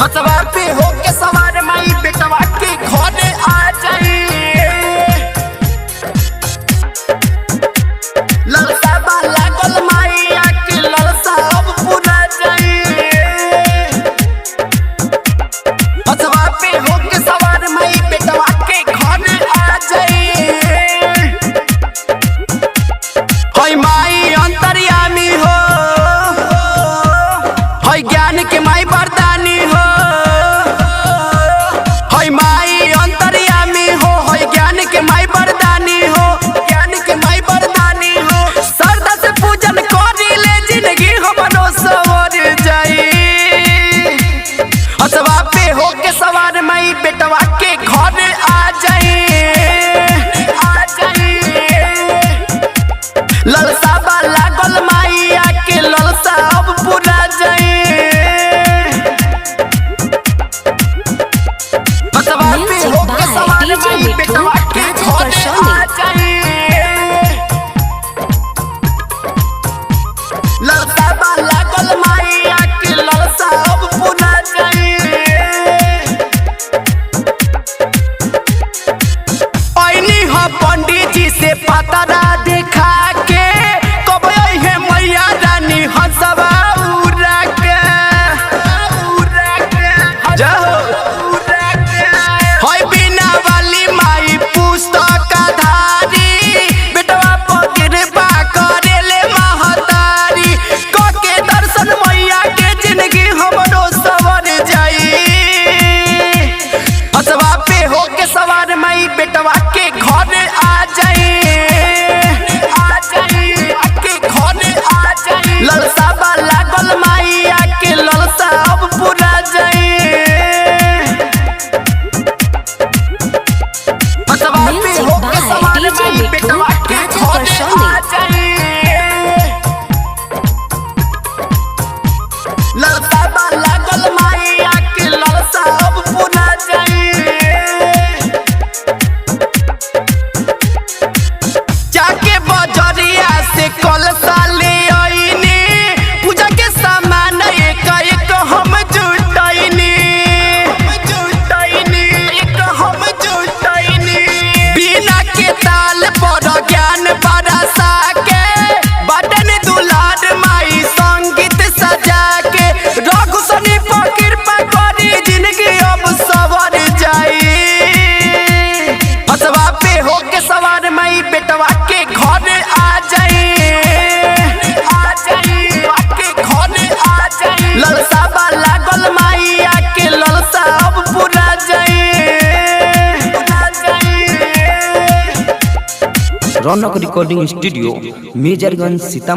बसवा पे होके सवार माई बेटवा के घरे आ जाई। ललसा बा लागल माई आके ललसा अब पूरा जाई। बसवा पे होके सवार माई बेटवा के घरे आ जाई। होय माई अंतर्यामी हो, होय ज्ञान के माई वरदानी हो। होय माई अंतर्यामी हो, होय ज्ञान के माई वरदानी हो, ज्ञान के माई वरदानी हो। श्रद्धा से पूजन करी ले जिंदगी हमरो सवर जाई। हसवा पे होके सवार माई बेटवा के घरे आ जाई। ललसा बा लागल माई आके ललसा अब पूरा जाई। बसवा पे होके सवार माई बेटवा के घरे आ जाई। ललसा बा लागल माई आके ललसा अब पूरा जाई। ऐनी ह पंडित जी से पतरा देखा के कब है मैया रानी हंसवा उड़ा के होय बिना वाली माई पुस्तक धारी बेटवा पर कृपा करेले महतारी। के दर्शन मैया के जिंदगी हमरो सवर जाई। हसवा पे होके सवार माई बेटवा के घरे आ जाई। ललसा बा लागल माई आके ललसा अब पूरा जाई। बसवा पे होके सवार माई बेटवा के घरे आ जाई। ललसा बा लागल माई आके ललसा अब पूरा जाई। जाके बजरिया से कलसा ले आईनी, पूजा के सामान एक एक हम जुटाईनी। बिना के ताल पर ज्ञान बरसा के बटन दुलार माई संगीत सजा के। रघु सनी पर कृपा करी जिंदगी अब सवर जाई। हसवा पे होके सवार माई बेटवा के घरे आ जाई। ललसा बा लागल माई आके ललसा अब पूरा जाई। रौनक रिकॉर्डिंग स्टूडियो, मेजरगंज, सीतामढ़ी।